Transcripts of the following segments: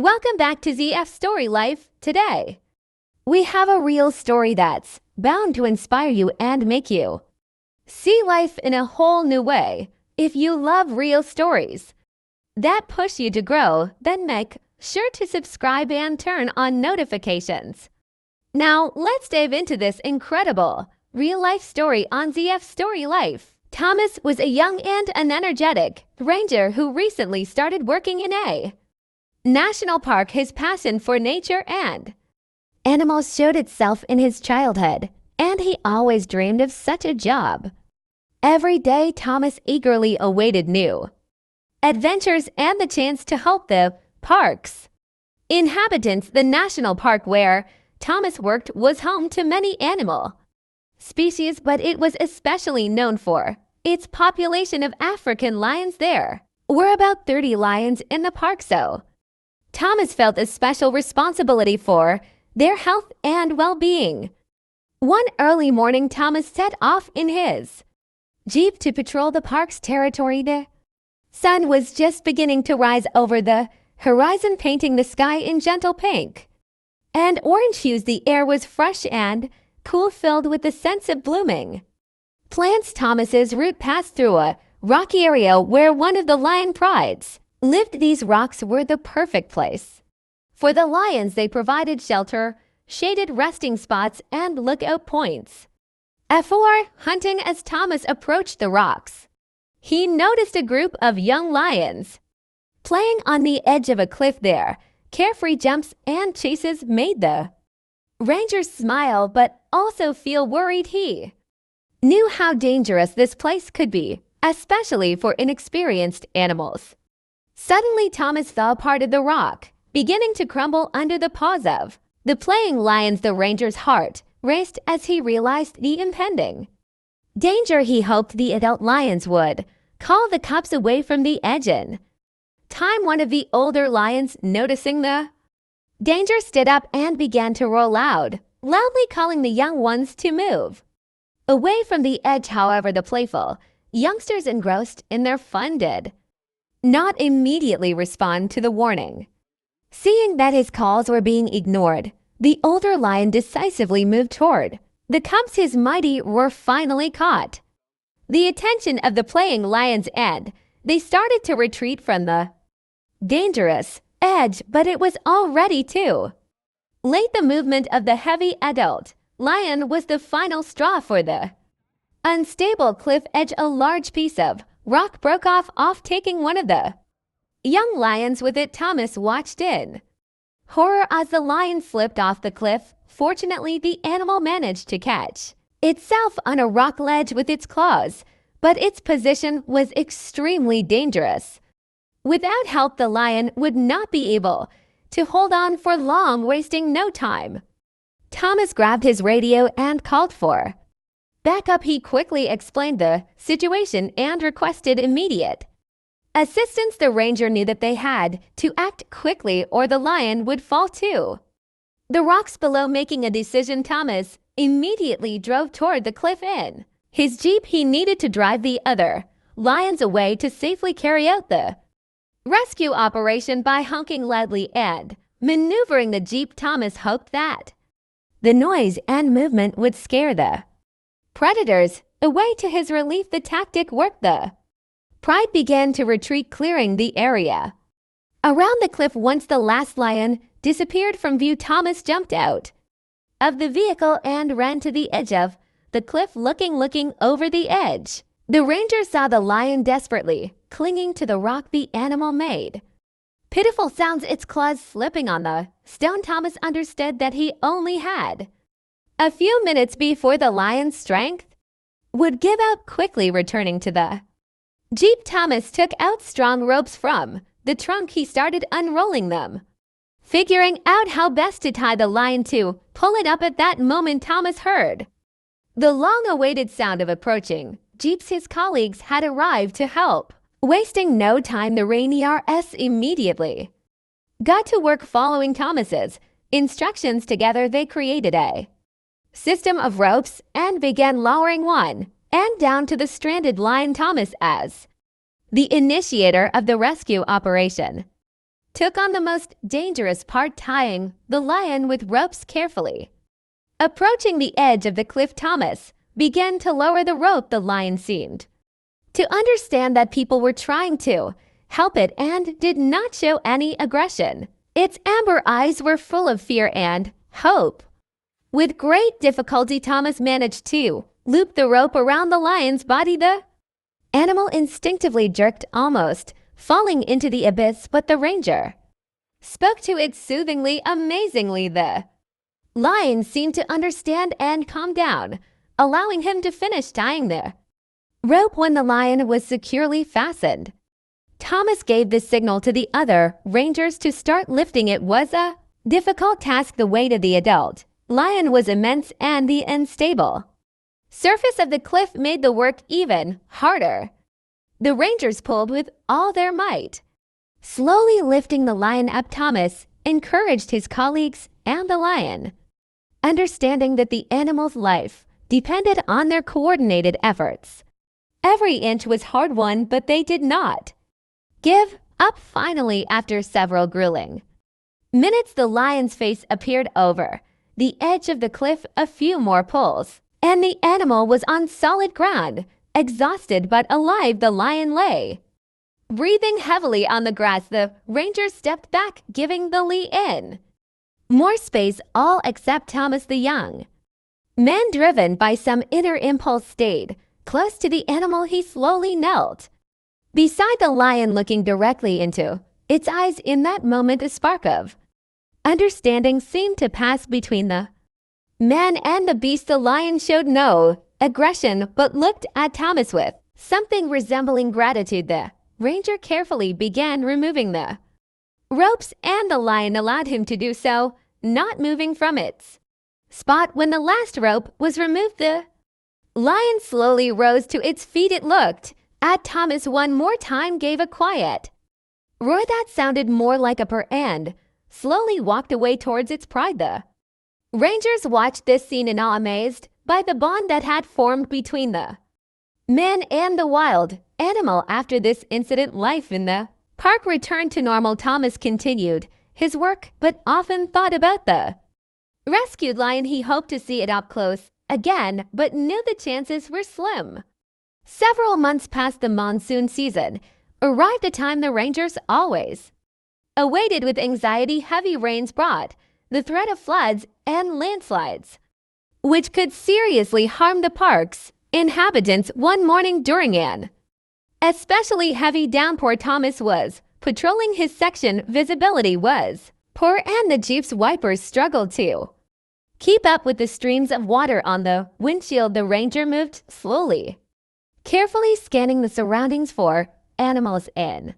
Welcome back to ZF Story Life. Today, we have a real story that's bound to inspire you and make you see life in a whole new way. If you love real stories that push you to grow, then make sure to subscribe and turn on notifications. Now, let's dive into this incredible real-life story on ZF Story Life. Thomas was a young and an energetic ranger who recently started working in a national park. His passion for nature and animals showed itself in his childhood, and he always dreamed of such a job. Every day, Thomas eagerly awaited new adventures and the chance to help the park's inhabitants. The national park where Thomas worked was home to many animal species, but it was especially known for its population of African lions. There were about 30 lions in the park, so Thomas felt a special responsibility for their health and well-being. One early morning, Thomas set off in his jeep to patrol the park's territory. The sun was just beginning to rise over the horizon, painting the sky in gentle pink and orange hues. The air was fresh and cool, filled with the scents of blooming plants. Thomas's route passed through a rocky area where one of the lion prides lived. These rocks were the perfect place for the lions. They provided shelter, shaded resting spots, and lookout points for hunting. As Thomas approached the rocks, he noticed a group of young lions playing on the edge of a cliff. Their carefree jumps and chases made the ranger smile but also feel worried. He knew how dangerous this place could be, especially for inexperienced animals. Suddenly, Thomas saw part of the rock beginning to crumble under the paws of the playing lions. The ranger's heart raced as he realized the impending danger. He hoped the adult lions would call the cubs away from the edge in time. One of the older lions, noticing the danger, stood up and began to roar loudly calling the young ones to move away from the edge. However, the playful youngsters, engrossed in their fun, did not immediately respond to the warning. Seeing that his calls were being ignored, the older lion decisively moved toward the cubs. His mighty roar finally caught the attention of the playing lions, and they started to retreat from the dangerous edge, but it was already too late. The movement of the heavy adult lion was the final straw for the unstable cliff edge. A large piece of rock broke off, taking one of the young lions with it. Thomas watched in horror as the lion slipped off the cliff. Fortunately, the animal managed to catch itself on a rock ledge with its claws, but its position was extremely dangerous. Without help, the lion would not be able to hold on for long, wasting no time. Thomas grabbed his radio and called for backup. He quickly explained the situation and requested immediate assistance. The ranger knew that they had to act quickly or the lion would fall to the rocks below. Making a decision, Thomas immediately drove toward the cliff in his jeep. He needed to drive the other lions away to safely carry out the rescue operation. By honking loudly and maneuvering the jeep, Thomas hoped that the noise and movement would scare the predators away. To his relief, the tactic worked. The pride began to retreat, clearing the area around the cliff. Once the last lion disappeared from view, Thomas jumped out of the vehicle and ran to the edge of the cliff, looking over the edge. The ranger saw the lion desperately clinging to the rock. The animal made pitiful sounds, its claws slipping on the stone. Thomas understood that he only had a few minutes before the lion's strength would give out. Quickly returning to the jeep, Thomas took out strong ropes from the trunk. He started unrolling them, figuring out how best to tie the lion to pull it up. At that moment, Thomas heard the long-awaited sound of approaching jeeps. His colleagues had arrived to help. Wasting no time, the Rangers immediately got to work following Thomas's instructions. Together, they created a system of ropes and began lowering one and down to the stranded lion. Thomas, as the initiator of the rescue operation, took on the most dangerous part, tying the lion with ropes carefully. Approaching the edge of the cliff, Thomas began to lower the rope. The lion seemed to understand that people were trying to help it and did not show any aggression. Its amber eyes were full of fear and hope. With great difficulty, Thomas managed to loop the rope around the lion's body. The animal instinctively jerked, almost falling into the abyss, but the ranger spoke to it soothingly. Amazingly, the lion seemed to understand and calm down, allowing him to finish tying the rope. When the lion was securely fastened, Thomas gave the signal to the other rangers to start lifting. It was a difficult task. The weight of the adult lion was immense, and the unstable surface of the cliff made the work even harder. The rangers pulled with all their might, slowly lifting the lion up. Thomas encouraged his colleagues and the lion, understanding that the animal's life depended on their coordinated efforts. Every inch was hard-won, but they did not give up. Finally, after several grueling minutes, the lion's face appeared over the edge of the cliff. A few more pulls, and the animal was on solid ground. Exhausted but alive, the lion lay breathing heavily on the grass. The rangers stepped back, giving the lion more space, all except Thomas. The young man, driven by some inner impulse, stayed close to the animal. He slowly knelt beside the lion, looking directly into its eyes. In that moment, a spark of understanding seemed to pass between the man and the beast. The lion showed no aggression, but looked at Thomas with something resembling gratitude. The ranger carefully began removing the ropes, and the lion allowed him to do so, not moving from its spot. When the last rope was removed, the lion slowly rose to its feet. It looked at Thomas one more time, gave a quiet roar that sounded more like a purr, and slowly walked away towards its pride. The rangers watched this scene in awe, amazed by the bond that had formed between the man and the wild animal. After this incident, life in the park returned to normal. Thomas continued his work, but often thought about the rescued lion. He hoped to see it up close again, but knew the chances were slim. Several months past. The monsoon season arrived, a time the rangers always awaited with anxiety. Heavy rains brought the threat of floods and landslides, which could seriously harm the park's inhabitants. One morning during an especially heavy downpour, Thomas was patrolling his section. Visibility was poor, and the Jeep's wipers struggled to keep up with the streams of water on the windshield. The ranger moved slowly, carefully scanning the surroundings for animals in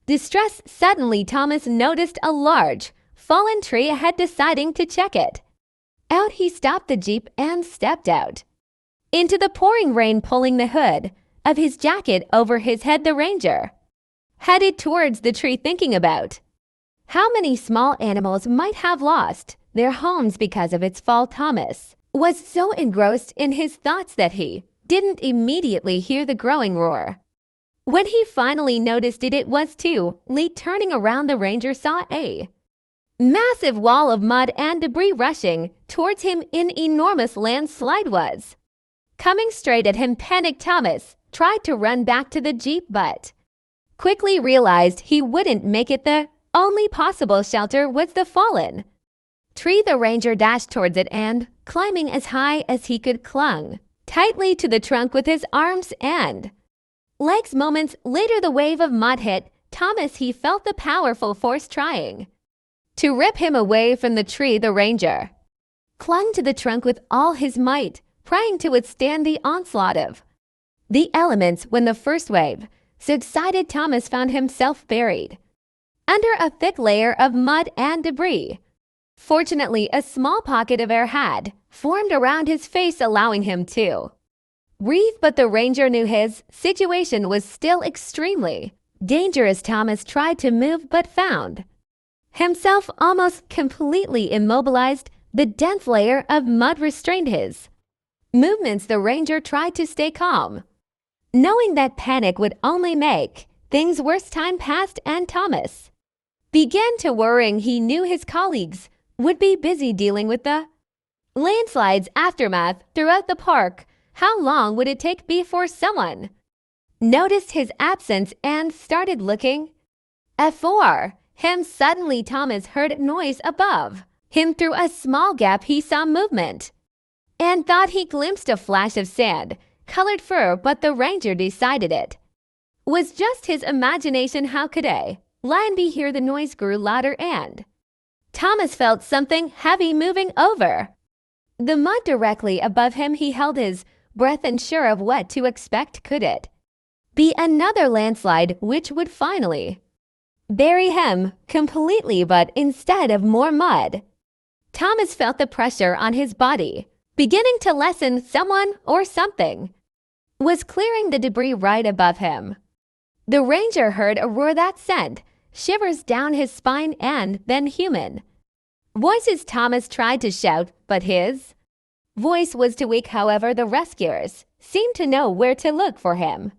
distress. Suddenly, Thomas noticed a large fallen tree ahead. Deciding to check it out, he stopped the Jeep and stepped out into the pouring rain, pulling the hood of his jacket over his head. The ranger headed towards the tree, thinking about how many small animals might have lost their homes because of its fall. Thomas was so engrossed in his thoughts that he didn't immediately hear the growing roar. When he finally noticed it, it was too late. Turning around, the ranger saw a massive wall of mud and debris rushing towards him. An enormous landslide was coming straight at him. Panicked Thomas tried to run back to the Jeep, but quickly realized he wouldn't make it. The only possible shelter was the fallen tree. The ranger dashed towards it and, climbing as high as he could, clung tightly to the trunk with his arms and legs. Moments later, the wave of mud hit Thomas. He felt the powerful force trying to rip him away from the tree. The ranger clung to the trunk with all his might, trying to withstand the onslaught of the elements. When the first wave subsided, Thomas found himself buried under a thick layer of mud and debris. Fortunately, a small pocket of air had formed around his face, allowing him to breathe, but the ranger knew his situation was still extremely dangerous. Thomas tried to move but found himself almost completely immobilized. The dense layer of mud restrained his movements. The ranger tried to stay calm, knowing that panic would only make things worse. Time passed, and Thomas began to worrying he knew his colleagues would be busy dealing with the landslide's aftermath throughout the park. How long would it take before someone noticed his absence and started looking? For him, suddenly Thomas heard noise above him. Through a small gap he saw movement and thought he glimpsed a flash of sand-colored fur, but the ranger decided it was just his imagination. How could a lion be here? The noise grew louder and Thomas felt something heavy moving over the mud directly above him. He held his breath, unsure of what to expect. Could it be another landslide which would finally bury him completely? But instead of more mud, Thomas felt the pressure on his body beginning to lessen. Someone or something was clearing the debris right above him. The ranger heard a roar that sent shivers down his spine, and then human voices. Thomas tried to shout, but his voice was too weak. However, the rescuers seemed to know where to look for him.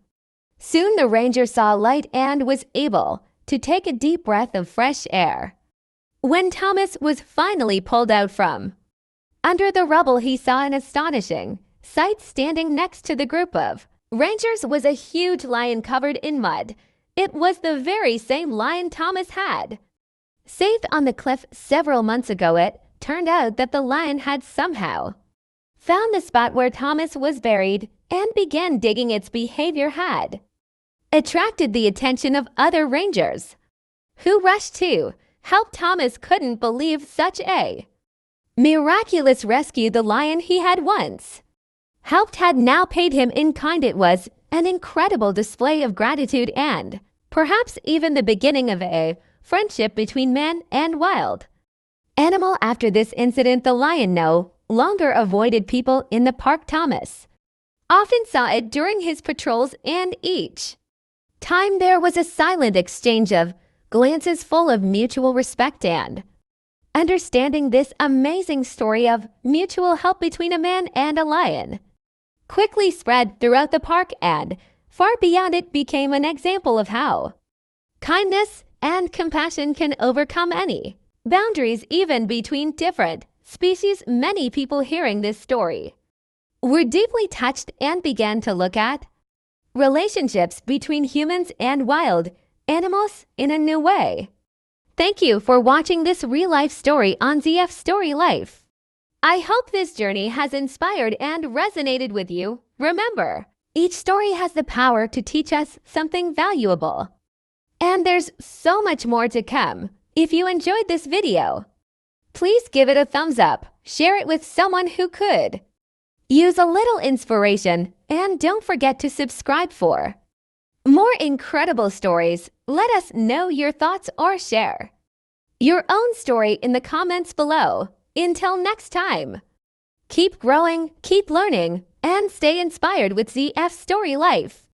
Soon the ranger saw light and was able to take a deep breath of fresh air. When Thomas was finally pulled out from under the rubble, he saw an astonishing sight. Standing next to the group of rangers was a huge lion covered in mud. It was the very same lion Thomas had saved on the cliff several months ago. It turned out that the lion had somehow found the spot where Thomas was buried and began digging. Its behavior had attracted the attention of other rangers, who rushed to help. Thomas couldn't believe such a miraculous rescue. The lion he had once helped had now paid him in kind. It was an incredible display of gratitude and perhaps even the beginning of a friendship between man and wild animal. After this incident, the lion no longer avoided people in the park. Thomas often saw it during his patrols, and each time there was a silent exchange of glances full of mutual respect and understanding. This amazing story of mutual help between a man and a lion quickly spread throughout the park, and far beyond it became an example of how kindness and compassion can overcome any boundaries, even between different species. Many people hearing this story were deeply touched and began to look at relationships between humans and wild animals in a new way. Thank you for watching this real-life story on ZF Story Life. I hope this journey has inspired and resonated with you. Remember, each story has the power to teach us something valuable. And there's so much more to come. If you enjoyed this video, please give it a thumbs up, share it with someone who could use a little inspiration, and don't forget to subscribe for more incredible stories. Let us know your thoughts or share your own story in the comments below. Until next time, keep growing, keep learning, and stay inspired with ZF Story Life.